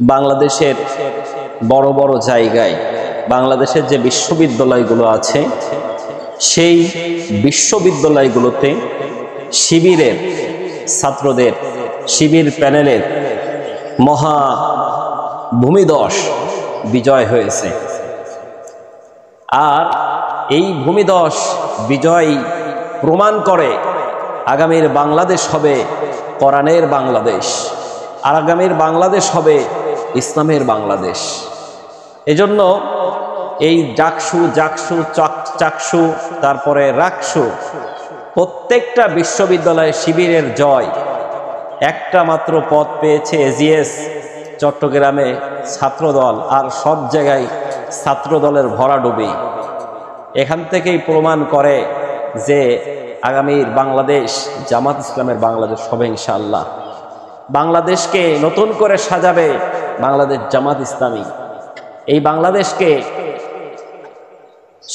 বাংলাদেশের বড় বড় জায়গায় বাংলাদেশের যে বিশ্ববিদ্যালয়গুলো আছে সেই বিশ্ববিদ্যালয়গুলোতে শিবিরের ছাত্রদের শিবির প্যানেলের মহা ভূমিধস বিজয় হয়েছে। আর এই ভূমিধস বিজয় প্রমাণ করে আগামীর বাংলাদেশ হবে কোরআনের বাংলাদেশ, আর আগামীর বাংলাদেশ হবে ইসলামের বাংলাদেশ। এজন্য এই চাকসু তারপরে রাকসু প্রত্যেকটা বিশ্ববিদ্যালয়ে শিবিরের জয়। একটা মাত্র পদ পেয়েছে এজিএস চট্টগ্রামে ছাত্রদল, আর সব জায়গায় ছাত্রদলের ভরাডুবি। এখান থেকেই প্রমাণ করে যে আগামীর বাংলাদেশ জামাত ইসলামের বাংলাদেশ হবে ইনশাআল্লাহ। বাংলাদেশকে নতুন করে সাজাবে বাংলাদেশ জামাত ইসলামী। এই বাংলাদেশকে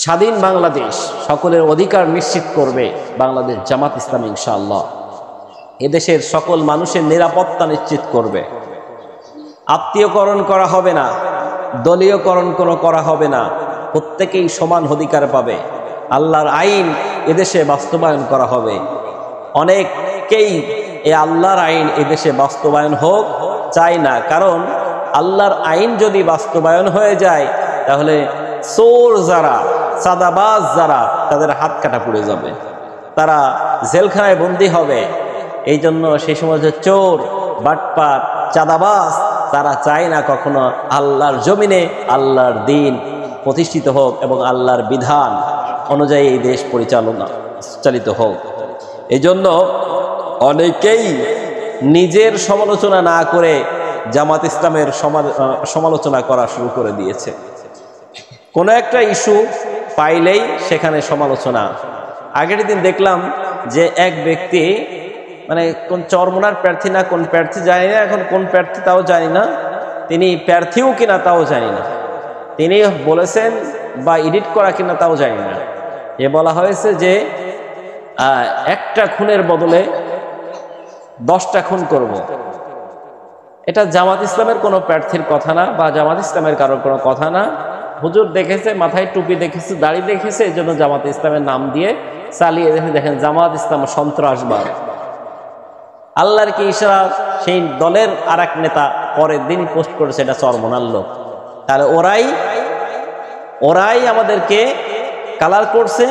স্বাধীন বাংলাদেশ, সকলের অধিকার নিশ্চিত করবে বাংলাদেশ জামাত ইসলামী ইনশাআল্লাহ। এদেশের সকল মানুষের নিরাপত্তা নিশ্চিত করবে। আত্মীয়করণ করা হবে না, দলীয়করণ করা হবে না, প্রত্যেকেই সমান অধিকার পাবে। আল্লাহর আইন এদেশে বাস্তবায়ন করা হবে। অনেকেই এই আল্লাহর আইন এদেশে বাস্তবায়ন হোক চায় না, কারণ আল্লাহর আইন যদি বাস্তবায়ন হয়ে যায় তাহলে চোর যারা, চাঁদাবাজ যারা, তাদের হাত কাটা পড়ে যাবে, তারা জেলখানায় বন্দী হবে। এই জন্য সেই সময় যে চোর, বাটপার, চাঁদাবাজ তারা চায় না কখনো আল্লাহর জমিনে আল্লাহর দিন প্রতিষ্ঠিত হোক এবং আল্লাহর বিধান অনুযায়ী এই দেশ পরিচালিত হোক। এই জন্য অনেকেই নিজের সমালোচনা না করে জামাত ইসলামের সমালোচনা করা শুরু করে দিয়েছে। কোনো একটা ইস্যু পাইলেই সেখানে সমালোচনা। আগের দিন দেখলাম যে এক ব্যক্তি, মানে কোন চরমোনার প্রার্থী না কোন প্রার্থী জানি না, এখন কোন প্রার্থী তাও জানি না, তিনি প্রার্থীও কিনা তাও জানি না, তিনি বলেছেন বা এডিট করা কিনা তাও জানি না, এ বলা হয়েছে যে একটা খুনের বদলে 10টা খুন করব। এটা জামাত ইসলামের কোনো প্রার্থীর কথা না বা জামাত ইসলামের কারোর কোনো কথা না। হুজুর দেখেছে, মাথায় টুপি দেখেছে, দাড়ি দেখেছে, এই জন্য জামাত ইসলামের নাম দিয়ে চালিয়ে দেখেন জামাত ইসলাম সন্ত্রাসবাদ। আল্লাহর কি ইশারা, সেই দলের আর এক নেতা পরের দিন পোস্ট করেছে এটা চরমোনার লোক। তাহলে ওরাই আমাদেরকে কালার করছে,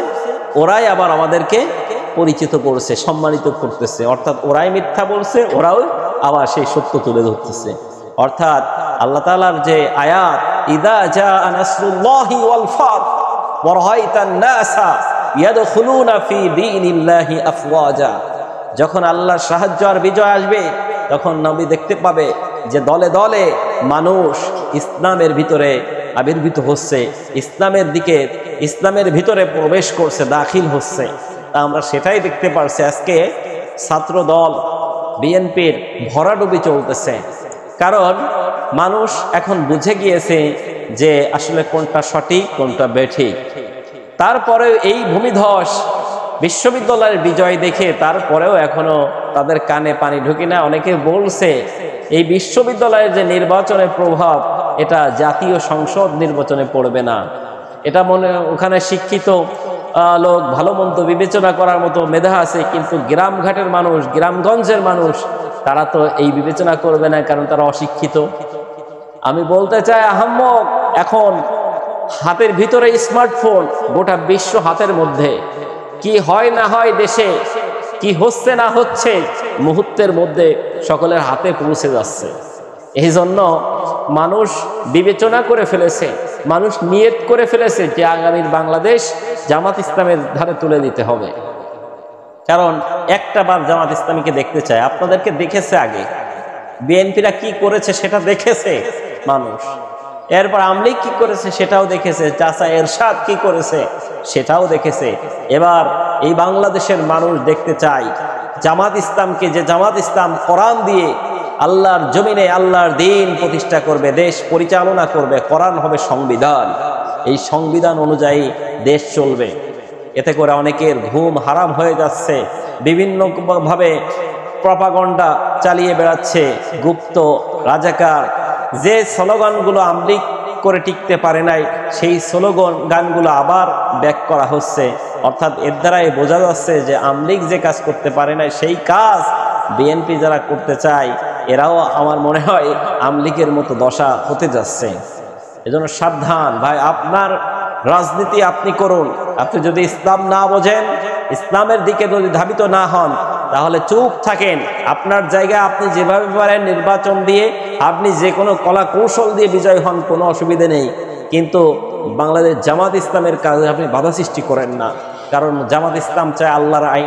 ওরাই আবার আমাদেরকে পরিচিত করছে, সম্মানিত করতেছে। অর্থাৎ ওরাই মিথ্যা বলছে, ওরাও আবার সেই সত্য তুলে ধরতেছে। অর্থাৎ আল্লাহ তাআলার যে আয়াত, ইদা জাআ নাসরুল্লাহি ওয়াল ফাত ওয়া রাআইতান নাসা ইয়াদখুলুনা ফি দীনিল্লাহি আফওয়াজা, যখন আল্লাহর সাহায্য আর বিজয় আসবে তখন নবী দেখতে পাবে যে দলে দলে মানুষ ইসলামের ভিতরে আবির্ভূত হচ্ছে, ইসলামের দিকে, ইসলামের ভিতরে প্রবেশ করছে, দাখিল হচ্ছে। তা আমরা সেটাই দেখতে পারছি। আজকে ছাত্র দল বিএনপির ভরাডুবি চলতেছে, কারণ মানুষ এখন বুঝে গিয়েছে যে আসলে কোনটা সঠিক কোনটা বেঠিক। তারপরে এই ভূমিধস বিশ্ববিদ্যালয়ের বিজয় দেখে তারপরেও এখনো তাদের কানে পানি ঢুকি না। অনেকে বলছে এই বিশ্ববিদ্যালয়ের যে নির্বাচনের প্রভাব, এটা জাতীয় সংসদ নির্বাচনে পড়বে না। এটা ওখানে শিক্ষিত লোক, ভালো মন্দ বিবেচনা করার মতো মেধা আছে, কিন্তু গ্রামঘাটের মানুষ, গ্রামগঞ্জের মানুষ, তারা তো এই বিবেচনা করবে না, কারণ তারা অশিক্ষিত। আমি বলতে চাই আহাম্মক, এখন হাতের ভিতরে স্মার্টফোন, গোটা বিশ্ব হাতের মধ্যে। কি হয় না হয় দেশে, কি হচ্ছে না হচ্ছে মুহূর্তের মধ্যে সকলের হাতে পৌঁছে যাচ্ছে। এই জন্য মানুষ বিবেচনা করে ফেলেছে, মানুষ নিয়ত করে ফেলেছে যে আগামীর বাংলাদেশ জামাত ইসলামের ধারে তুলে দিতে হবে। কারণ একটা বার জামাত ইসলামীকে দেখতে চায়। আপনাদেরকে দেখেছে আগে, বিএনপিরা কি করেছে সেটা দেখেছে মানুষ, এরপর আওয়ামী লীগ কি করেছে সেটাও দেখেছে, চাচা এরশাদ কি করেছে সেটাও দেখেছে। এবার এই বাংলাদেশের মানুষ দেখতে চায় জামাত ইসলামকে, যে জামাত ইসলাম কোরআন দিয়ে আল্লাহর জমিনে আল্লাহর দিন প্রতিষ্ঠা করবে, দেশ পরিচালনা করবে, কোরআন হবে সংবিধান, এই সংবিধান অনুযায়ী দেশ চলবে। এতে করে অনেকের ঘুম হারাম হয়ে যাচ্ছে, বিভিন্নভাবে প্রপাগন্ডা চালিয়ে বেড়াচ্ছে, গুপ্ত রাজাকার যে স্লোগানগুলো আমলিগ করে টিকতে পারে নাই সেই স্লোগান গানগুলো আবার ব্যাক করা হচ্ছে। অর্থাৎ এর দ্বারাই বোঝা যাচ্ছে যে আমলিগ যে কাজ করতে পারে নাই সেই কাজ বিএনপি যারা করতে চায় এরাও আমার মনে হয় আমলিগের মতো দশা হতে যাচ্ছে। এজন্য সাবধান ভাই, আপনার রাজনীতি আপনি করুন। আপনি যদি ইসলাম না বোঝেন, ইসলামের দিকে যদি ধাবিত না হন, তাহলে চুপ থাকেন। আপনার জায়গায় আপনি যেভাবে পারেন নির্বাচন দিয়ে, আপনি যে কোনো কলা কৌশল দিয়ে বিজয় হন, কোনো অসুবিধা নেই। কিন্তু বাংলাদেশ জামাত ইসলামের কাজে আপনি বাধা সৃষ্টি করেন না, কারণ জামাত ইসলাম চায় আল্লাহর আইন